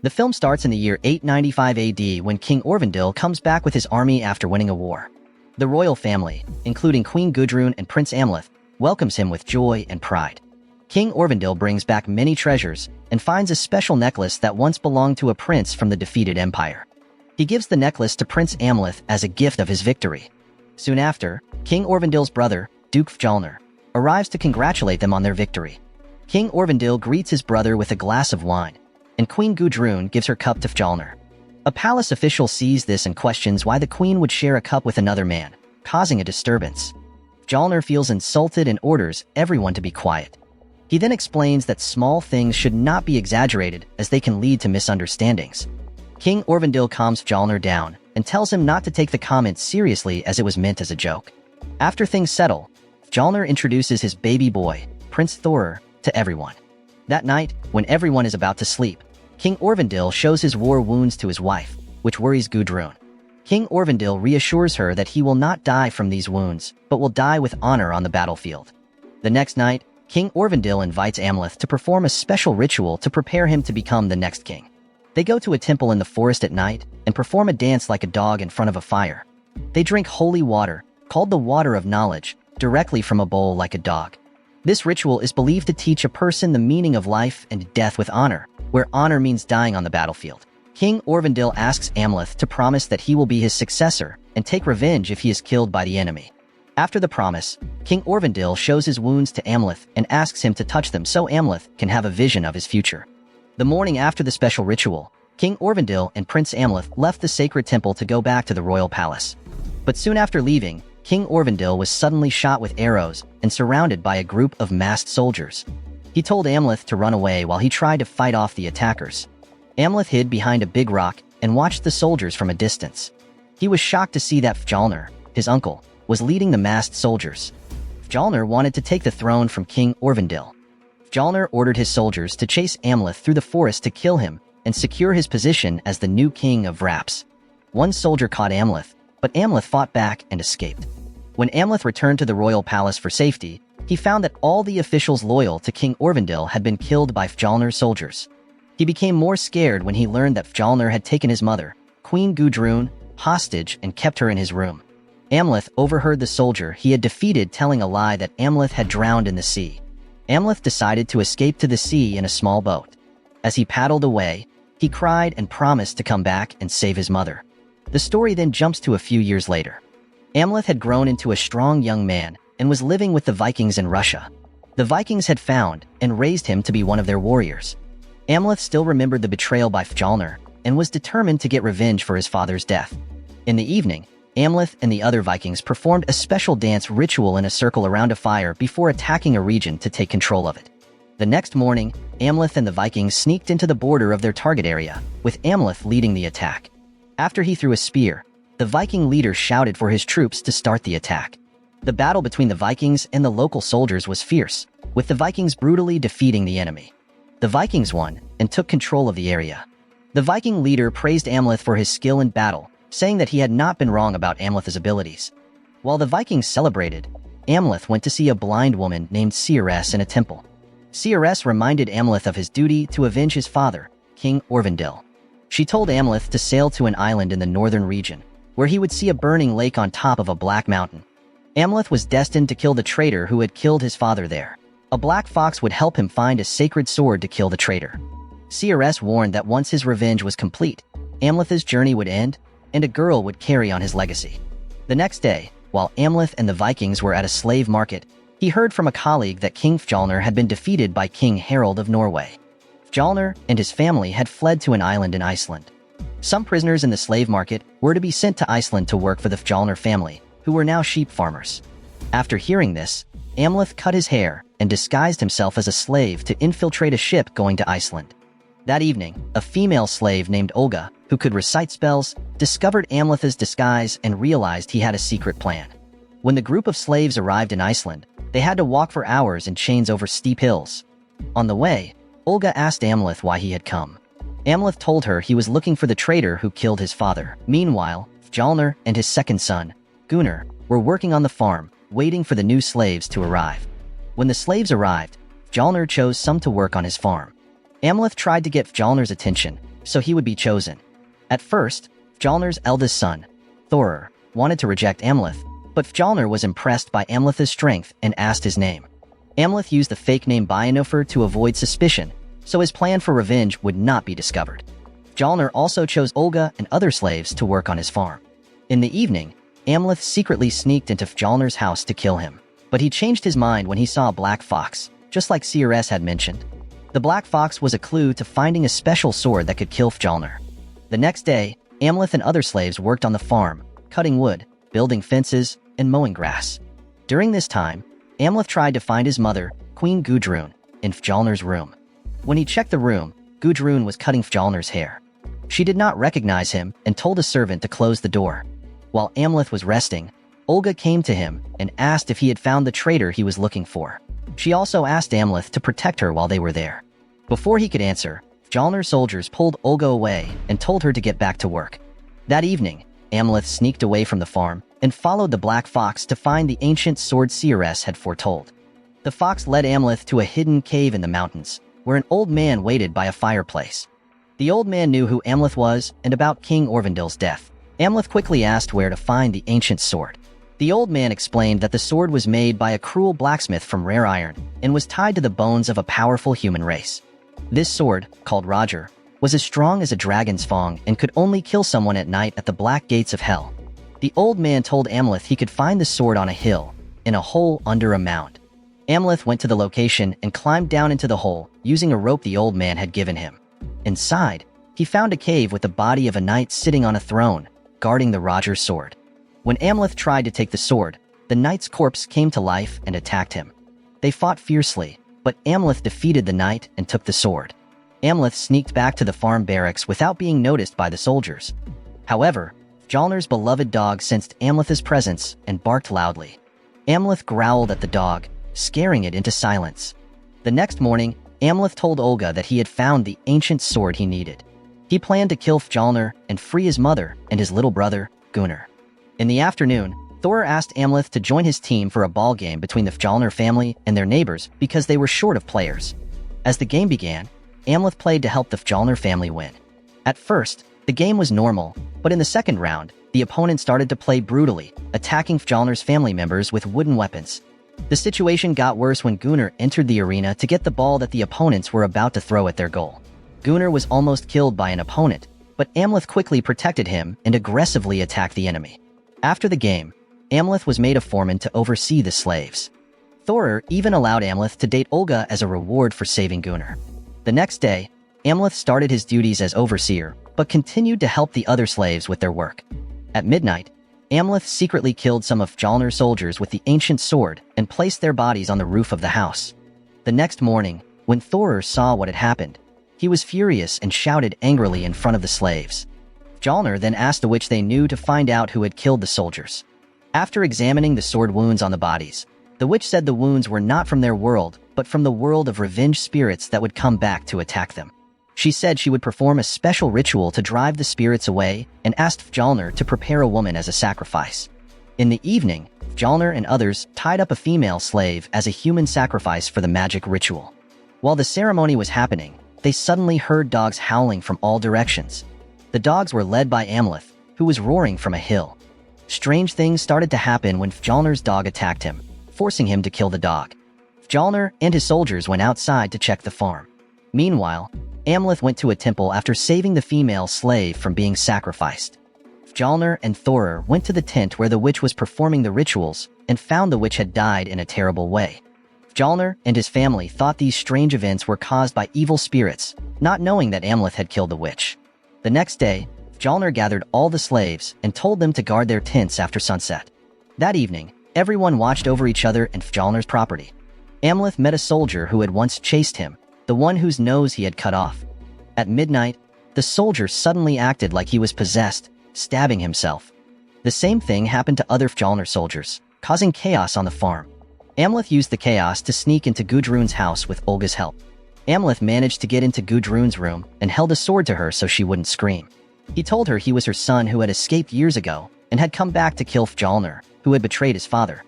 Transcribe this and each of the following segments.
The film starts in the year 895 AD when King Orvindil comes back with his army after winning a war. The royal family, including Queen Gudrun and Prince Amleth, welcomes him with joy and pride. King Orvindil brings back many treasures and finds a special necklace that once belonged to a prince from the defeated empire. He gives the necklace to Prince Amleth as a gift of his victory. Soon after, King Orvindil's brother, Duke Fjalnir, arrives to congratulate them on their victory. King Orvindil greets his brother with a glass of wine, and Queen Gudrun gives her cup to Fjalnir. A palace official sees this and questions why the queen would share a cup with another man, causing a disturbance. Fjalnir feels insulted and orders everyone to be quiet. He then explains that small things should not be exaggerated as they can lead to misunderstandings. King Orvindil calms Fjalnir down and tells him not to take the comment seriously as it was meant as a joke. After things settle, Fjalnir introduces his baby boy, Prince Thorir, to everyone. That night, when everyone is about to sleep, King Orvindil shows his war wounds to his wife, which worries Gudrun. King Orvindil reassures her that he will not die from these wounds, but will die with honor on the battlefield. The next night, King Orvindil invites Amleth to perform a special ritual to prepare him to become the next king. They go to a temple in the forest at night and perform a dance like a dog in front of a fire. They drink holy water, called the Water of Knowledge, directly from a bowl like a dog. This ritual is believed to teach a person the meaning of life and death with honor, where honor means dying on the battlefield. King Orvindil asks Amleth to promise that he will be his successor and take revenge if he is killed by the enemy. After the promise, King Orvindil shows his wounds to Amleth and asks him to touch them so Amleth can have a vision of his future. The morning after the special ritual, King Orvindil and Prince Amleth left the sacred temple to go back to the royal palace. But soon after leaving, King Orvindil was suddenly shot with arrows and surrounded by a group of masked soldiers. He told Amleth to run away while he tried to fight off the attackers. Amleth hid behind a big rock and watched the soldiers from a distance. He was shocked to see that Fjalnir, his uncle, was leading the masked soldiers. Fjalnir wanted to take the throne from King Orvindil. Fjalnir ordered his soldiers to chase Amleth through the forest to kill him and secure his position as the new king of Raps. One soldier caught Amleth, but Amleth fought back and escaped. When Amleth returned to the royal palace for safety, he found that all the officials loyal to King Orvindil had been killed by Fjalnir's soldiers. He became more scared when he learned that Fjalnir had taken his mother, Queen Gudrun, hostage and kept her in his room. Amleth overheard the soldier he had defeated telling a lie that Amleth had drowned in the sea. Amleth decided to escape to the sea in a small boat. As he paddled away, he cried and promised to come back and save his mother. The story then jumps to a few years later. Amleth had grown into a strong young man and was living with the Vikings in Russia. The Vikings had found and raised him to be one of their warriors. Amleth still remembered the betrayal by Fjalnir and was determined to get revenge for his father's death. In the evening, Amleth and the other Vikings performed a special dance ritual in a circle around a fire before attacking a region to take control of it. The next morning, Amleth and the Vikings sneaked into the border of their target area, with Amleth leading the attack. After he threw a spear, the Viking leader shouted for his troops to start the attack. The battle between the Vikings and the local soldiers was fierce, with the Vikings brutally defeating the enemy. The Vikings won and took control of the area. The Viking leader praised Amleth for his skill in battle, saying that he had not been wrong about Amleth's abilities. While the Vikings celebrated, Amleth went to see a blind woman named Seiress in a temple. Seiress reminded Amleth of his duty to avenge his father, King Orvindil. She told Amleth to sail to an island in the northern region, where he would see a burning lake on top of a black mountain. Amleth was destined to kill the traitor who had killed his father there. A black fox would help him find a sacred sword to kill the traitor. Seiress warned that once his revenge was complete, Amleth's journey would end, and a girl would carry on his legacy. The next day, while Amleth and the Vikings were at a slave market, he heard from a colleague that King Fjalnir had been defeated by King Harald of Norway. Fjalnir and his family had fled to an island in Iceland. Some prisoners in the slave market were to be sent to Iceland to work for the Fjalnir family, who were now sheep farmers. After hearing this, Amleth cut his hair and disguised himself as a slave to infiltrate a ship going to Iceland. That evening, a female slave named Olga, who could recite spells, discovered Amleth's disguise and realized he had a secret plan. When the group of slaves arrived in Iceland, they had to walk for hours in chains over steep hills. On the way, Olga asked Amleth why he had come. Amleth told her he was looking for the traitor who killed his father. Meanwhile, Fjalnir and his second son, Gunnar, were working on the farm, waiting for the new slaves to arrive. When the slaves arrived, Fjalnir chose some to work on his farm. Amleth tried to get Fjalnir's attention, so he would be chosen. At first, Fjalnir's eldest son, Thorir, wanted to reject Amleth, but Fjalnir was impressed by Amleth's strength and asked his name. Amleth used the fake name Bionofr to avoid suspicion, so his plan for revenge would not be discovered. Fjalnir also chose Olga and other slaves to work on his farm. In the evening, Amleth secretly sneaked into Fjalnir's house to kill him, but he changed his mind when he saw a black fox, just like CRS had mentioned. The black fox was a clue to finding a special sword that could kill Fjalnir. The next day, Amleth and other slaves worked on the farm, cutting wood, building fences, and mowing grass. During this time, Amleth tried to find his mother, Queen Gudrun, in Fjalnir's room. When he checked the room, Gudrun was cutting Fjalnir's hair. She did not recognize him and told a servant to close the door. While Amleth was resting, Olga came to him and asked if he had found the traitor he was looking for. She also asked Amleth to protect her while they were there. Before he could answer, Fjalnir's soldiers pulled Olga away and told her to get back to work. That evening, Amleth sneaked away from the farm and followed the black fox to find the ancient sword CRS had foretold. The fox led Amleth to a hidden cave in the mountains, where an old man waited by a fireplace. The old man knew who Amleth was and about King Orvindil's death. Amleth quickly asked where to find the ancient sword. The old man explained that the sword was made by a cruel blacksmith from rare iron and was tied to the bones of a powerful human race. This sword, called Roger, was as strong as a dragon's fang and could only kill someone at night at the black gates of hell. The old man told Amleth he could find the sword on a hill, in a hole under a mound. Amleth went to the location and climbed down into the hole using a rope the old man had given him. Inside, he found a cave with the body of a knight sitting on a throne, guarding the Roger sword. When Amleth tried to take the sword, the knight's corpse came to life and attacked him. They fought fiercely, but Amleth defeated the knight and took the sword. Amleth sneaked back to the farm barracks without being noticed by the soldiers. However, Fjalnir's beloved dog sensed Amleth's presence and barked loudly. Amleth growled at the dog, scaring it into silence. The next morning, Amleth told Olga that he had found the ancient sword he needed. He planned to kill Fjalnir and free his mother and his little brother, Gunnar. In the afternoon, Thorir asked Amleth to join his team for a ball game between the Fjalnir family and their neighbors because they were short of players. As the game began, Amleth played to help the Fjalnir family win. At first, the game was normal, but in the second round, the opponent started to play brutally, attacking Fjalnir's family members with wooden weapons. The situation got worse when Gunnar entered the arena to get the ball that the opponents were about to throw at their goal. Gunnar was almost killed by an opponent, but Amleth quickly protected him and aggressively attacked the enemy. After the game, Amleth was made a foreman to oversee the slaves. Thorir even allowed Amleth to date Olga as a reward for saving Gunnar. The next day, Amleth started his duties as overseer, but continued to help the other slaves with their work. At midnight, Amleth secretly killed some of Fjalnir's soldiers with the ancient sword and placed their bodies on the roof of the house. The next morning, when Thorir saw what had happened, he was furious and shouted angrily in front of the slaves. Fjalnir then asked the witch they knew to find out who had killed the soldiers. After examining the sword wounds on the bodies, the witch said the wounds were not from their world, but from the world of revenge spirits that would come back to attack them. She said she would perform a special ritual to drive the spirits away and asked Fjalnir to prepare a woman as a sacrifice. In the evening, Fjalnir and others tied up a female slave as a human sacrifice for the magic ritual. While the ceremony was happening, they suddenly heard dogs howling from all directions. The dogs were led by Amleth, who was roaring from a hill. Strange things started to happen when Fjalnir's dog attacked him, forcing him to kill the dog. Fjalnir and his soldiers went outside to check the farm. Meanwhile, Amleth went to a temple after saving the female slave from being sacrificed. Fjalnir and Thorir went to the tent where the witch was performing the rituals and found the witch had died in a terrible way. Fjalnir and his family thought these strange events were caused by evil spirits, not knowing that Amleth had killed the witch. The next day, Fjalnir gathered all the slaves and told them to guard their tents after sunset. That evening, everyone watched over each other and Fjalnir's property. Amleth met a soldier who had once chased him, the one whose nose he had cut off. At midnight, the soldier suddenly acted like he was possessed, stabbing himself. The same thing happened to other Fjalnir soldiers, causing chaos on the farm. Amleth used the chaos to sneak into Gudrun's house with Olga's help. Amleth managed to get into Gudrun's room and held a sword to her so she wouldn't scream. He told her he was her son who had escaped years ago and had come back to kill Fjalnir, who had betrayed his father.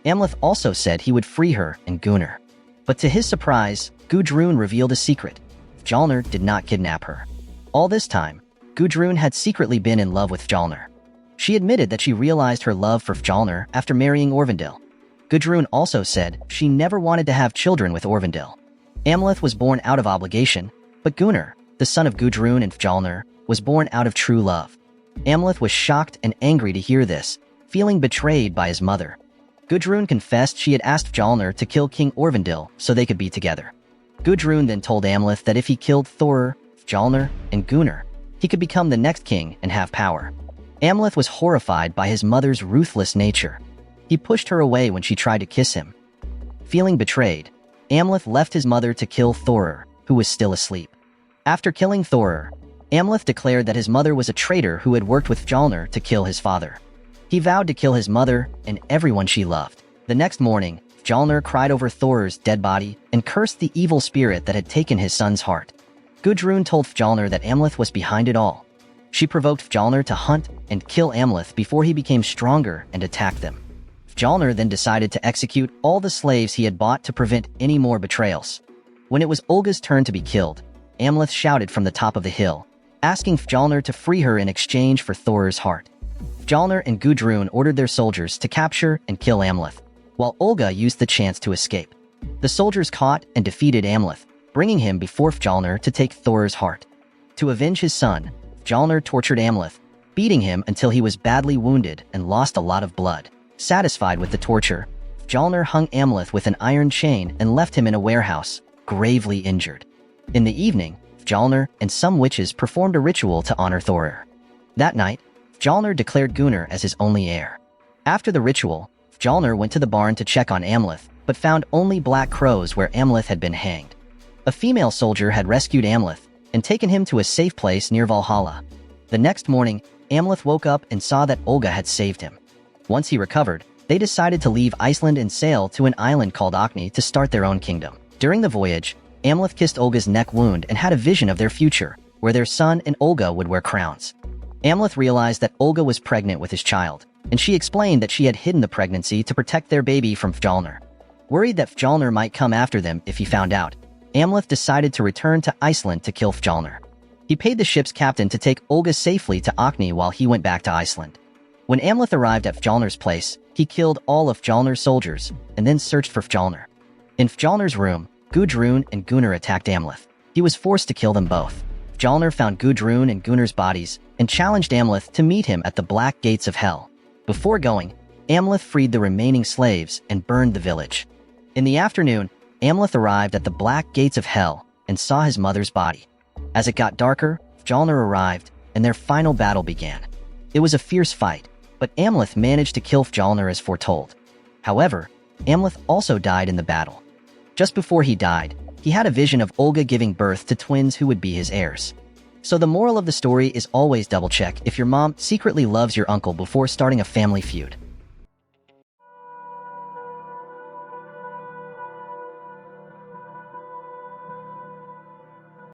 Amleth also said he would free her and Gunnar. But to his surprise, Gudrun revealed a secret. Fjalnir did not kidnap her. All this time, Gudrun had secretly been in love with Fjalnir. She admitted that she realized her love for Fjalnir after marrying Orvindil. Gudrun also said she never wanted to have children with Orvindil. Amleth was born out of obligation, but Gunnar, the son of Gudrun and Fjalnir, was born out of true love. Amleth was shocked and angry to hear this, feeling betrayed by his mother. Gudrun confessed she had asked Fjalnir to kill King Orvindil so they could be together. Gudrun then told Amleth that if he killed Thorir, Fjalnir, and Gunnar, he could become the next king and have power. Amleth was horrified by his mother's ruthless nature. He pushed her away when she tried to kiss him. Feeling betrayed, Amleth left his mother to kill Thorir, who was still asleep. After killing Thorir, Amleth declared that his mother was a traitor who had worked with Fjalnir to kill his father. He vowed to kill his mother and everyone she loved. The next morning, Fjalnir cried over Thorir's dead body and cursed the evil spirit that had taken his son's heart. Gudrun told Fjalnir that Amleth was behind it all. She provoked Fjalnir to hunt and kill Amleth before he became stronger and attacked them. Fjalnir then decided to execute all the slaves he had bought to prevent any more betrayals. When it was Olga's turn to be killed, Amleth shouted from the top of the hill, asking Fjalnir to free her in exchange for Thorir's heart. Fjalnir and Gudrun ordered their soldiers to capture and kill Amleth, while Olga used the chance to escape. The soldiers caught and defeated Amleth, bringing him before Fjalnir to take Thorir's heart. To avenge his son, Fjalnir tortured Amleth, beating him until he was badly wounded and lost a lot of blood. Satisfied with the torture, Fjalnir hung Amleth with an iron chain and left him in a warehouse, gravely injured. In the evening, Fjalnir and some witches performed a ritual to honor Thorir. That night, Fjalnir declared Gunnar as his only heir. After the ritual, Fjalnir went to the barn to check on Amleth, but found only black crows where Amleth had been hanged. A female soldier had rescued Amleth and taken him to a safe place near Valhalla. The next morning, Amleth woke up and saw that Olga had saved him. Once he recovered, they decided to leave Iceland and sail to an island called Orkney to start their own kingdom. During the voyage, Amleth kissed Olga's neck wound and had a vision of their future, where their son and Olga would wear crowns. Amleth realized that Olga was pregnant with his child, and she explained that she had hidden the pregnancy to protect their baby from Fjalnir. Worried that Fjalnir might come after them if he found out, Amleth decided to return to Iceland to kill Fjalnir. He paid the ship's captain to take Olga safely to Orkney while he went back to Iceland. When Amleth arrived at Fjalnir's place, he killed all of Fjalnir's soldiers and then searched for Fjalnir. In Fjalnir's room, Gudrun and Gunnar attacked Amleth. He was forced to kill them both. Fjalnir found Gudrun and Gunnar's bodies and challenged Amleth to meet him at the Black Gates of Hell. Before going, Amleth freed the remaining slaves and burned the village. In the afternoon, Amleth arrived at the Black Gates of Hell and saw his mother's body. As it got darker, Fjalnir arrived, and their final battle began. It was a fierce fight, but Amleth managed to kill Fjalnir as foretold. However, Amleth also died in the battle. Just before he died, he had a vision of Olga giving birth to twins who would be his heirs. So the moral of the story is always double-check if your mom secretly loves your uncle before starting a family feud.